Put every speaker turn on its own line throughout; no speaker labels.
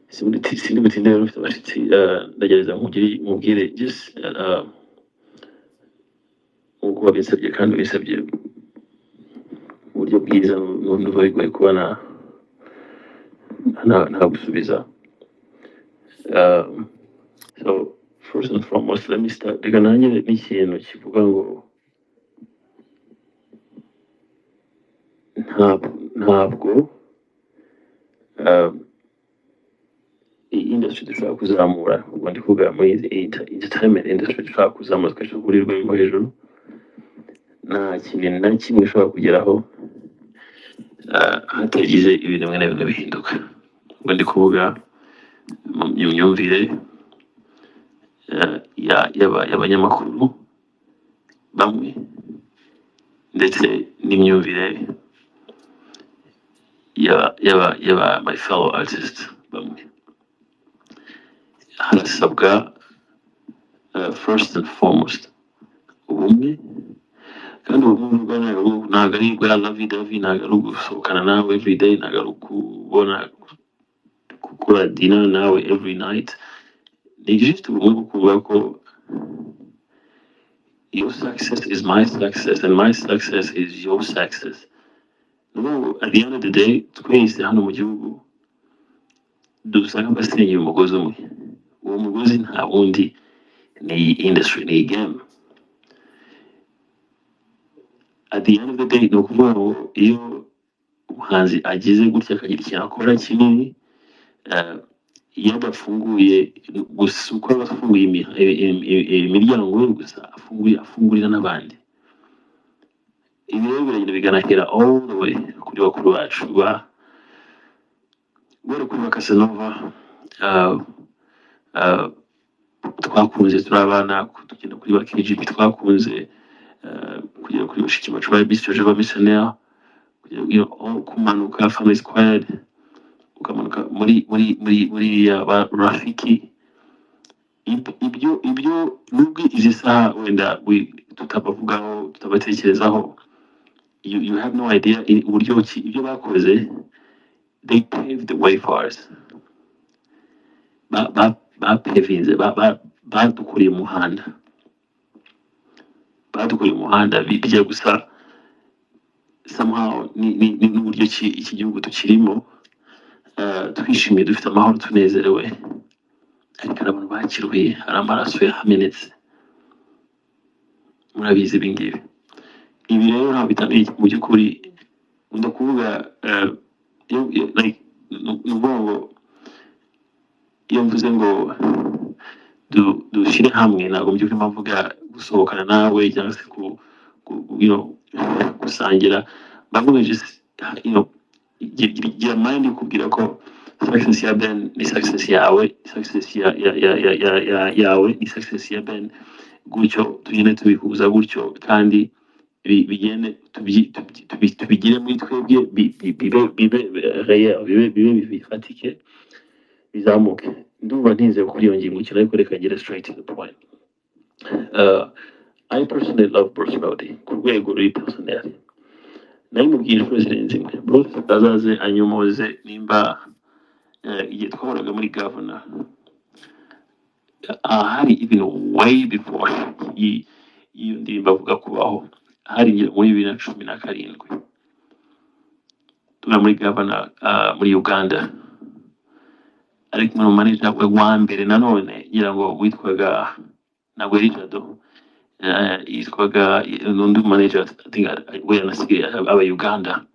sindi butinde rero mfite abashitsi ndagereza mubwire just uko wabinsabye kandi bisabye uburyo bwiza numva bigoye kuba nta gusubiza. So first and foremost, let me start reka nanjye n'ikintu kivuga ngo ntabwo iyi industry dushobora kuzamura ubwo ndi kuvuga muri entertainment industry dushobora kuzamura twashobora kuri rwego hejuru nta kintu na kimwe ushobora kugeraho hatagize ibintu bimwe na bimwe bihinduka. Ubwo ndi kuvuga mu myumvire y'abanyamakuru bamwe ndetse n'imyumvire y'aba my fellow artists bamwe. Harasabwa first and foremost ubumwe, kandi ubumwe ntabwo ari bwa lavi davi, ntabwo ari ugusohokana nawe everyday, ntabwo ari ukubona gukora dinner nawe every night. Ni just ubumwe bwo kuvuga ko your success is my success and my success is your success. At the end of the day twese hano mu gihugu dusa nk'abasenyeye umugozi umwe. Uwo mugozi nta wundi ni iyi industry, ni iyi game. At the end of the day ni ukuvuga ngo iyo umuhanzi agize gutya akagira ikintu akora kinini, iyo adafunguye gusa uko aba afunguye imiryango we gusa afungurira n'abandi. Ibi rero biragenda biganahera all the way kuri bakuru bacu bari kuri Casanova twakunze turi abana tugenda kuri ba KGB, twakunze kugera kuri bashiki bacu ba Bistoje ba missionnaire, kumanuka Family Squad, ukamanuka muri ba Rafiki. Ibyo nubwo izi saha wenda tutabavugaho tutabatekerezaho, you have no idea uburyo ibyo bakoze. They paved the way for us. Bapevinze, badukuriye umuhanda bijya gusa somehow ni n'uburyo iki gihugu tukirimo twishimiye, dufite amahoro, tunezerewe, ariko abantu bakiruhiye, hari amaraso yahamenetse. Murabizi ibi ngibi. Ibi rero ntabwo bitaniye mu by'ukuri. Ndakuvuga ngo iyo mvuze ngo dushyire hamwe, ntabwo mbyuka mvuga gusohokana nawe cyangwa se gusangira. Bamwe just gira mind kubwira ko success ya Ben ni success yawe, success yawe ni success ya Ben, gutyo tugende tubihuza gutyo, kandi bigende tubigire muri twebwe bibe bifatike, bizamuke. Ndumva ntinze kuri iyo ngingo cyane, ariko reka ngere straight to the point. I personally love Bruce Melodie ku rwego ruri personnel. Namubwira inshuro zirenze imwe Bruce azaze anyomoze nimba igihe twahoraga muri governor hari even way before iyo ndirimbo avuga kubaho, hari muri 2017 turi muri governor muri Uganda, ariko mu manager we wa mbere nanone ngira ngo witwaga ntabwo Richardo, yitwaga n'undi manager I think we yanasigaye aba Uganda.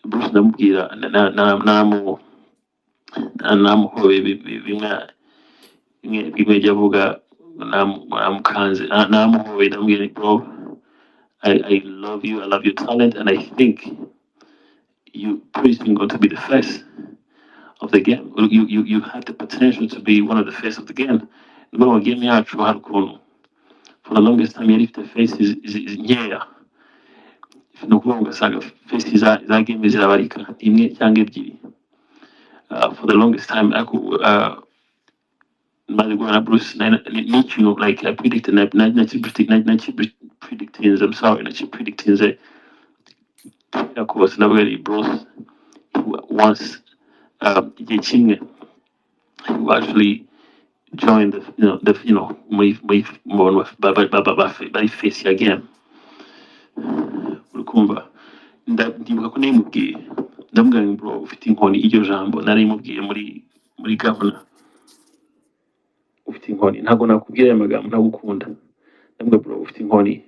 Bruce ndamubwira namuhoye bimwe jyavuga namukanze, namuhoye ndamubwira bro, I love you, I love your talent, and I think you probably going to be the face of the game. You have the potential to be one of the face of the game. No, game yacu hari ukuntu for the longest time yari ifite face is nkeya. No kuvuga ugasanga face za game zirabarika imwe cyangwa ebyiri. For the longest time Madebeat Bruce n'ikintu like I predicted I'm sorry, not predicting that kose nabwo Bruce once igihe kimwe who actually joined muri face again urukumva ndibuka ko nayimubwiye ndamubwira ngo bro ufite inkoni iryo jambo narayimubwiye muri governor ufite inkoni ntabwo nakubwira aya magambo ntagukunda ndamubwira bro ufite inkoni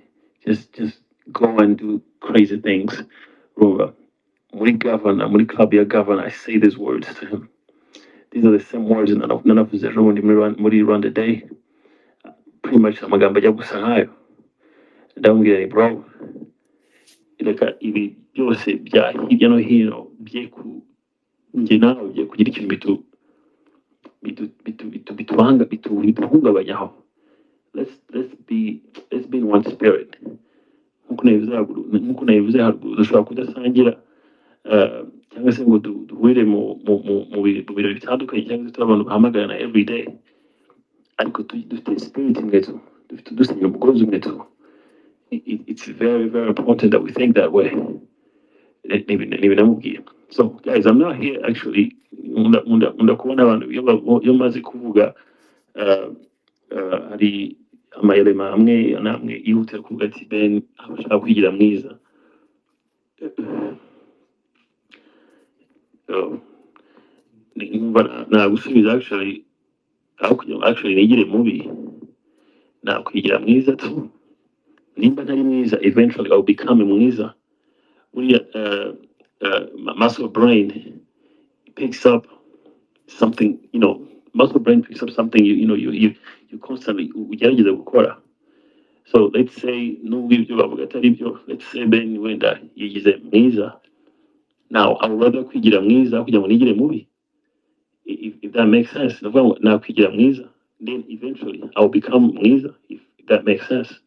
just go and do crazy things urumva muri governor muri club ya governor I say these words to him. These are the same words nanavuze ejo bundi muri Rwanda Day pretty much amagambo ajya gusa nkayo ndamubwira ni bro reka ibi byose bya hirya no hino bye ku njye nawe bye kugira ikintu bituhungabanyaho let's be in one spirit nkuko nabivuze haruguru dushobora kudasangira cyangwa se ngo duhurire mu birori bitandukanye cyangwa se turi abantu bahamagarana every day ariko dufite spirit imwe tu dufite dusinya umugozi umwe tu. It's very, very important that we think that way. So, guys, I'm not here actually. Ndakubona abantu iyo maze kuvuga hari amayelema amwe namwe yihutira kuvuga ati Ben abashaka kwigira mwiza. Nagusubiza actually aho kugira actually nigire mubi nakwigira mwiza tu. Nimba ntari mwiza eventually I'll become mwiza. Muscle brain picks up something, muscle brain picks up something you constantly ugerageza gukora. So let's say nubwo ibyo bavuga atari byo, let's say Ben wenda yigize mwiza. Now I would rather kwigira mwiza kugira ngo nigire mubi. If that makes sense. Nakwigira mwiza, then eventually I'll become mwiza if that makes sense.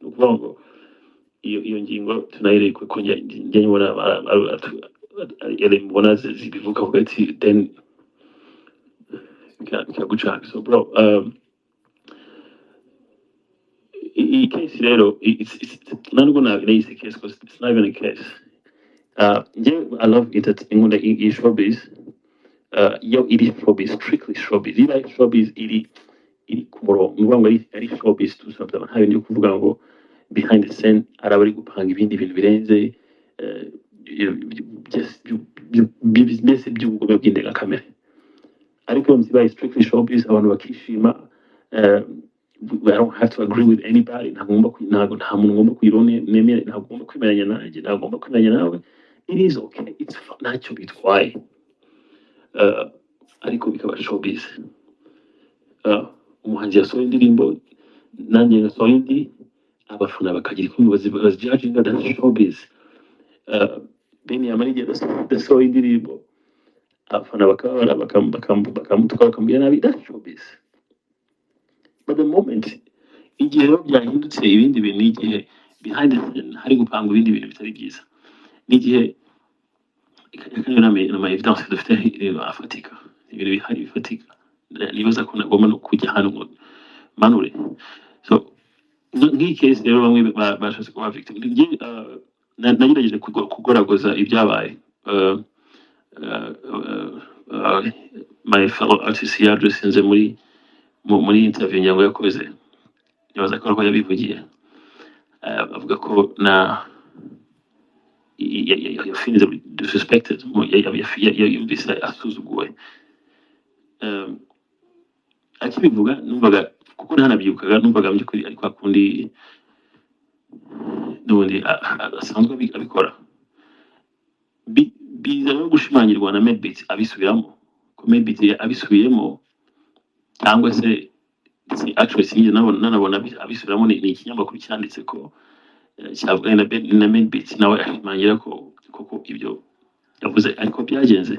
Iyo ngingo tunayireka kuko njye nyibona mbona zibivuga vuga ati then bikagucanga. So bro iyi case rero ntabwo nayise case because it's not even a case. I love inkunda iyi showbiz. Yo iri showbiz, strictly showbiz. Iri showbiz iri ku murongo ni ukuvuga ngo ari showbiz tu something nta bintu byo kuvuga ngo behind the scene arabari gupanga ibindi bintu birenze business by'ubugome bw'indengakamere ariko mzibaye strictly showbiz abantu bakishima. I don't have to agree with anybody. Nta muntu ngomba kuyirone nemere, nta ngomba kwimeranya nanjye, nta ngomba kwimeranya nawe. It is okay, it's ntacyo bitwaye ariko bikaba showbiz. Umuhanzi yasohoye indirimbo nanjye nasohoye indi abafana bakagira ikumva bazijudginga that showbiz. Ben yamarije dasohoye indirimbo abafana bakabara bakamutwara nabi that showbiz. But the moment igihe byahindutse ibindi bintu igihe behind the scene hari gupanga ibindi bintu bitari byiza n'igihe na evidence dufite afatika ibintu bihari bifatika nibaza ko nagomba no kujya hano ngo manure. So nk'iyi case rero bamwe bashatse kuba victim nagerageje kugoragoza ibyabaye. My fellow artist yadressinze muri interview nyango yakoze nibaza ko yabivugiye avuga ko feelings disrespected yumvise asuzuguwe. Akibivuga numvaga kuko ntanabyukaga numvaga by'ukuri ariko akundi n'ubundi asanzwe abikora biza no gushimangirwa na Madebeat abisubiramo ko Madebeat abisubiyemo cyangwa se actually sinjye nanabona abisubiramo ni ikinyamakuru cyanditse ko cyavuga na Madebeat nawe ashimangira ko koko ibyo yavuze ariko byagenze.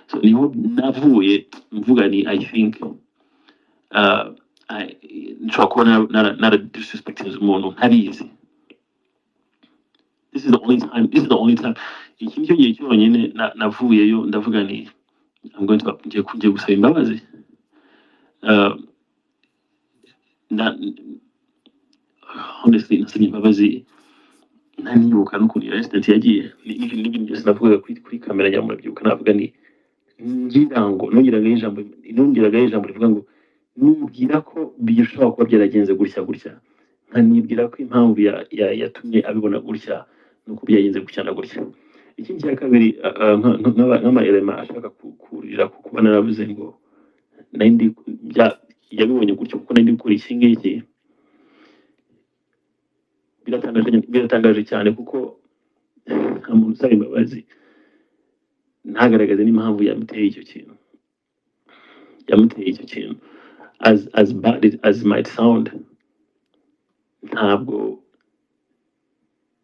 So niho navuye mvuga ni I think nshobora kuba nara disrespecting umuntu ntabizi. This is the only time iki nicyo gihe cyonyine navuyeyo ndavuga ni I'm going to ngiye gusaba imbabazi. Honestly nasabye imbabazi ntanibuka n'ukuntu iyo incident yagiye n'ibintu byose navugaga kuri kamera nyamurabyuka navuga ni nongeraga ijambo rivuga ngo nibwira ko bishobora kuba byaragenze gutya gutya, nkanibwira ko impamvu yatumye abibona gutya nuko byagenze gutya na gutya. Ikindi cya kabiri nk'ama-elema ashaka kurira ku kuba naravuze ngo yabibonye gutyo kuko nari ndi gukora iki ngiki, biratangaje cyane kuko nta muntu usaba imbabazi ntagaragaze n'impamvu yamuteye icyo kintu. As bad as it might sound, ntabwo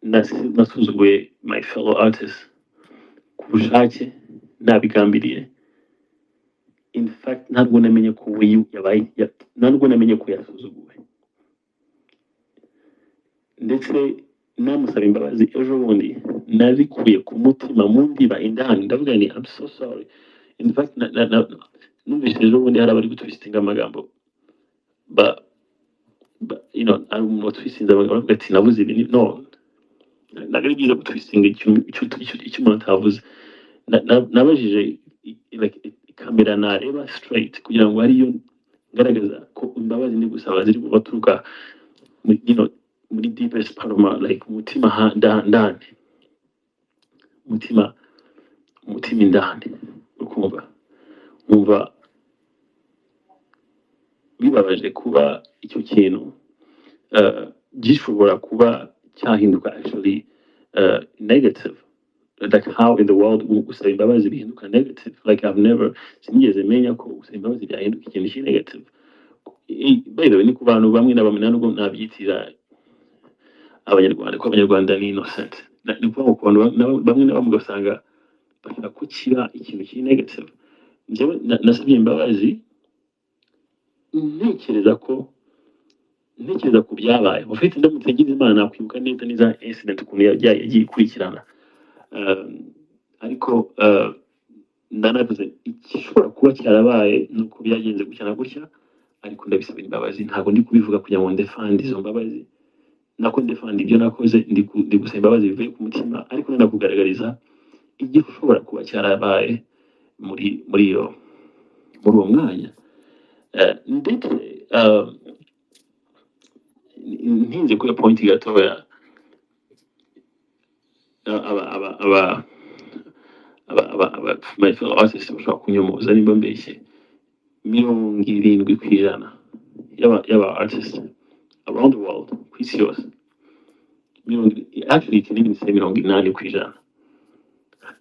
nasuzuguye my fellow artists ku bushake, nabigambiriye. In fact ntabwo namenye ko ntabwo namenye ko yasuzuguwe, ndetse namusaba imbabazi ejo bundi nabikuye ku mutima mu ndiba indani, ndavuga ni I'm so sorry. In fact numvise ejo bundi hari abari gutwistinga amagambo ari umuntu watwisinze amagambo aravuga ati navuze ibi. No, ntabwo ari byiza gutwistinga icyo umuntu atavuze. Nabajije kamera nareba straight kugira ngo ariyo ngaragaza ko imbabazi ndi gusaba ziri baturuka muri deepest part of my umutima ndani, umutima indani. Umva bibabaje kuba icyo kintu gishobora kuba cyahinduka actually negative. Like how in the world usaba imbabazi bihinduka negative. Like I've never sinigeze menya ko usaba imbabazi byahinduka ikintu ki negative. By the way, ni ku bantu bamwe na bamwe nubwo nabyitira abanyarwanda ko abanyarwanda ni innocent. Ni kuvuga ku bantu bamwe na bamwe ugasanga bashaka ko kiba ikintu ki negative. Njyewe nasabye imbabazi ntekereza ku byabaye. Ufite ndamutse ngize Imana nakwibuka neza neza incident ukuntu yagiye ikurikirana. Ariko ndanavuze igishobora kuba cyarabaye nuko byagenze gutya na gutya, ariko ndabisabira imbabazi. Ntabwo ndi kubivuga kugira ngo ndefande izo mbabazi, nako ndefande ibyo nakoze. Ndi gusaba imbabazi bivuye ku mutima, ariko ndakugaragariza igishobora kuba cyarabaye muri uwo mwanya. Ndetse ntinze kuri point gatoya, my fellow artists bashobora kunyomoza nimba mbeshye. 70% y'aba artists around the world, ku isi yose, actually can even say 80%.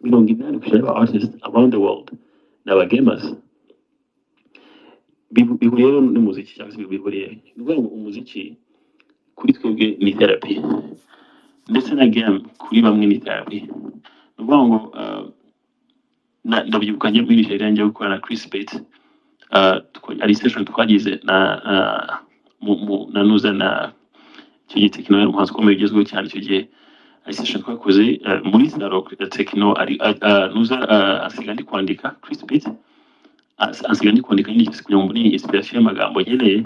80% y'aba artists around the world ni aba gamers. Bihuriye n'umuziki cyangwa se bihuriye ni ukuvuga ngo umuziki kuri twebwe ni therapy, ndetse na game kuri bamwe ni therapy. Ni ukuvuga ngo ndabyibuka njya muri Nigeria njya gukora na Chris Bates, ari session twagize na nuza na icyo gihe Techno yari umuhanzi ukomeye ugezweho cyane icyo gihe. Ari session twakoze muri Zaro Techno, nuza asiga ndi kwandika Chris Bates asiga ndi kwandika nyine kugira ngo mbone inspiration y'amagambo nkeneye,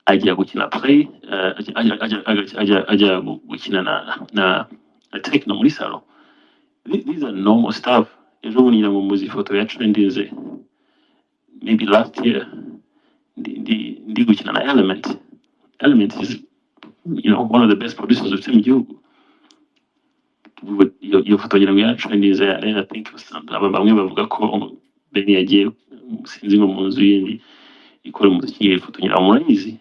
ajya gukina play, ajya gukina na Techno muri Salo. These are normal stuff. Ejo bundi ngira ngo muzi ifoto ya trendinze maybe last year ndi gukina na Element is one of the best producers of mu gihugu. Iyo foto ngira ngo ya trendinze, I think bamwe bavuga ko Ben yagiye sinzi ngo mu nzu yindi ikora umuziki. Iyo foto ngira ngo murayizi.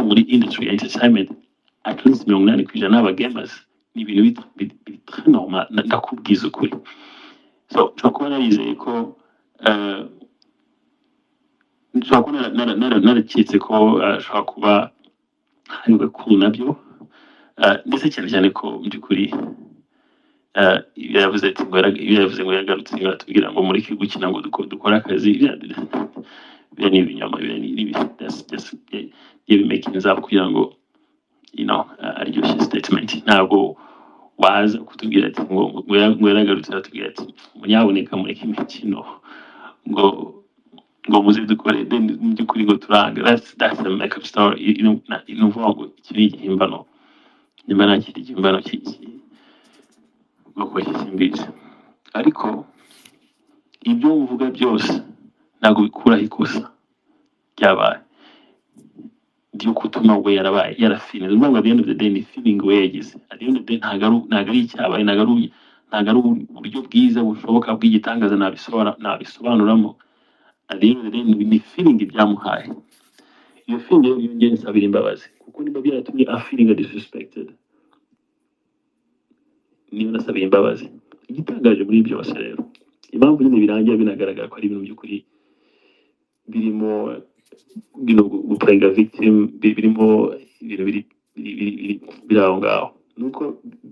Muri industry ya entertainment at least 80% n'aba gamers. Ni ibintu bitari normal, ndakubwiza ukuri. So nshobora kuba narizeye ko nshobora kuba naraketse ko ashobora kuba hariwe cool nabyo, ndetse cyane cyane ko mu by'ukuri yavuze ngo yagarutse atubwira ngo mureke gukina ngo dukore akazi. Biriya ni ibinyoma, bimakinze up kugira ngo aryoshye statement. Ntabwo waza kutubwira ati ngo yaragarutse atubwira ati munyaboneka mureke imikino ngo muze dukore, then mu by'ukuri ngo turanga. That's a make up story. Nuvuga ngo iki ni igihimbano, nyuma nakiri igihimbano bwo simbizi. Ariko ibyo uvuga byose ntabwo bikuraho ikosa ryabaye ryo gutuma we yarabaye yarafinze ubwo at the end of the day ni feeling we yagize at the end of the day ntabwo ari icyabaye ntabwo ari uburyo bwiza bushoboka bw'igitangaza nabisobanuramo at the end of the day ni feeling byamuhaye iyo feeling rero yongeye nsabira imbabazi kuko niba byaratumye feeling disrespected niyo nasabiye imbabazi igitangaje muri byose rero impamvu nyine birangira binagaragara ko ari ibintu by'ukuri birimo guplayinga victim birimo ibintu biri aho ngaho nuko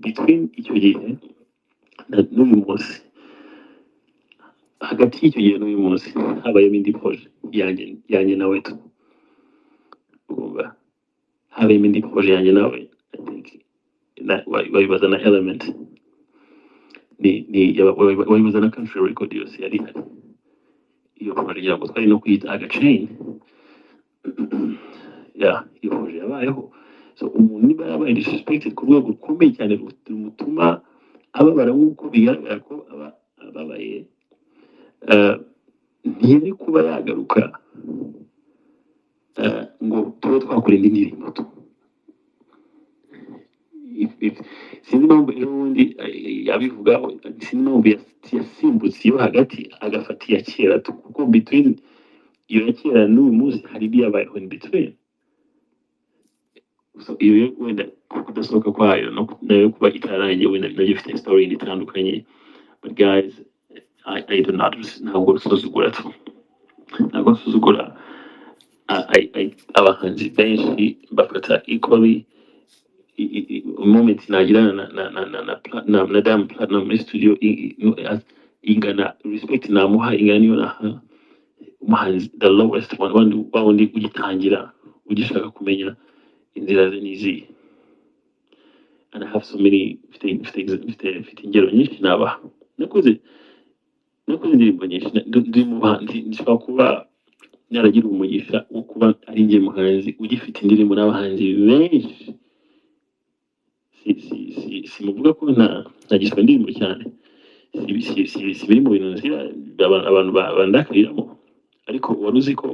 between icyo gihe n'uyu munsi hagati y'icyo gihe n'uyu munsi habayemo indi proje yanjye nawe urumva habayemo indi proje yanjye nawe I think wabibaza na element wabibaza na country record yose yari hari iyo proje ngira ngo twari no kwita agachain iyo proje yabayeho so umuntu niba yabaye disrespected ku rwego rukomeye cyane rumutuma ababara nk'uko bigaragara ko ababaye ntiyari kuba yagaruka ngo tube twakora indi ndirimbo sinzi impamvu ejo bundi yabivugaho sinzi impamvu yasimbutse iyo hagati agafata iya kera kuko between iyo ya kera n'uyu munsi hari ibiyabayeho in between so iyo wenda kudasohoka kwayo nayo kuba itarangiye wenda nayo ifite story itandukanye but guys I do not ntabwo nsuzugura abahanzi benshi bafata equally moment nagirana na Diamond Platinum muri studio ingana respect namuha ingana niyo naha umuhanzi the lowest one wundi ugitangira ugishaka kumenya inzira ze n'izihe and I have so many mfite ingero nyinshi nabaha nakoze indirimbo nyinshi ndi mu bahanzi nshobora kuba naragira umugisha wo kuba ari njye muhanzi ugifite indirimbo n'abahanzi benshi simuvuga ko ntagiswe indirimbo cyane si biri mu bintu nzira abantu bandakariramo ariko wari uzi ko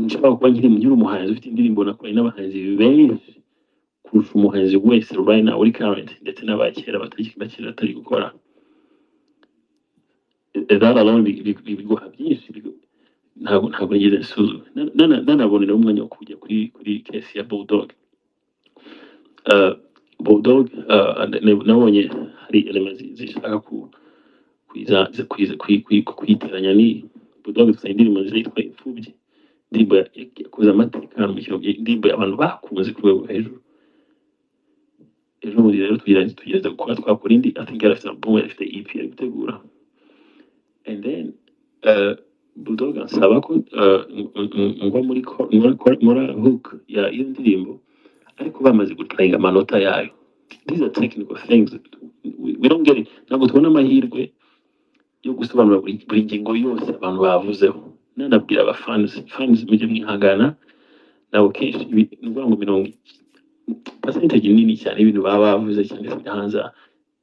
nshobora kuba nkiri umuhanzi ufite indirimbo nakoranye n'abahanzi benshi kurusha umuhanzi wese right now uri current ndetse n'abakera batari gukora that alone biguha byinshi ntabwo nigeze nsuzuma nanabonera umwanya wo kujya kuri case ya Bulldog nabonye hari element zishaka kwiteranya ni Bulldog dufite indirimbo zitwa imfubyi indirimbo yakoze amateka mu kigo indirimbo abantu bakunze ku rwego hejuru ejo bundi rero tugerageza gukora twakora indi I think yarafite album yarafite EP ari gutegura and then Bulldog ansaba ko ngwa muri hook ya iyo ndirimbo ariko bamaze guplayinga amanota yayo these are technical things we don't get it ntabwo tubona amahirwe yo gusobanura buri ngingo yose abantu bavuzeho nanabwira fans mujye mwihangana nabo kenshi ni ukuvuga ngo percentage nini cyane ibintu baba bavuze cyane hanze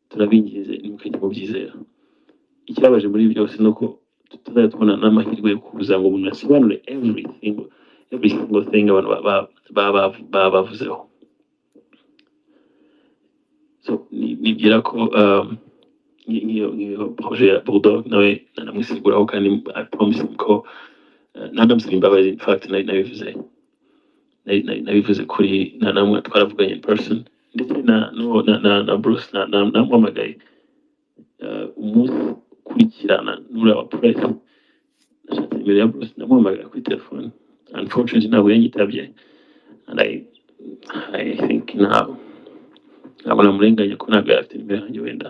turabingize nimukajya mubyizera ikibabaje muri byose nuko tutazajya tubona n'amahirwe yo kuza ngo umuntu asobanure every single thing abantu bavuzeho so nibwira ko nk'iyo proje ya Bulldog nawe nanamusiguraho kandi I promise ko nanamusaba imbabazi in fact nabivuze kuri namwe twaravuganye in person ndetse na Bruce namuhamagaye umunsi kurikirana n'uriya wa press nashatse imbere ya Bruce namuhamagara kuri telefone unfortunately ntabwo yanyitabye and I think ntabwo namurenganya ko ntabwo yari afite nimero yanjye wenda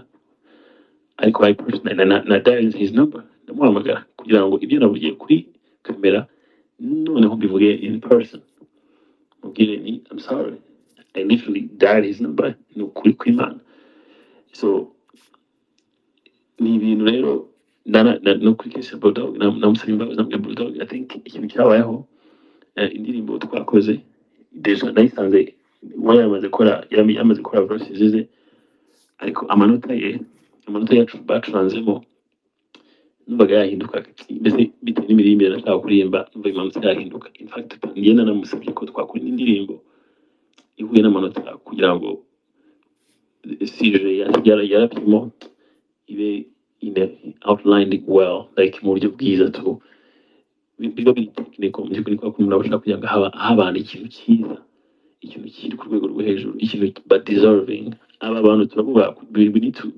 ariko I personally na dial his number ndamuhamagara kugira ngo ibyo navugiye kuri kamera noneho mbivuge in person mubwire ni I'm sorry I literally dialed his number ni ukuri kw'Imana so ni ibintu rero no kuri case ya Bulldog namusaba imbabazi nabwiye Bulldog I think ikintu cyabayeho indirimbo twakoze deja nayisanze yamaze gukora verses ze ariko amanota yacu bacuranzemo numvaga yahinduka mbese bitewe n'imiririmbire nashaka kuririmba numva imanutse yahinduka. In fact njye nanamusabye ko twakora indirimbo ihuye n'amanota kugira ngo sije yarapimo ibe ine outlined well like mu buryo bwiza tu biba biri technical mu by'ukuri kwa umuntu aba ashaka kugira ngo habana ikintu cyiza, ikintu kiri ku rwego rwo hejuru, ikintu but deserving. Aba bantu turavuga we need to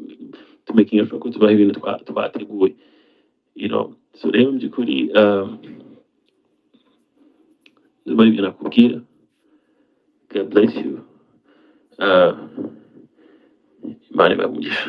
making sure ko tubaha ibintu twateguye, you know. So rero mu by'ukuri bari ibyo nakubwira. God bless you. Imana ibahe umugisha.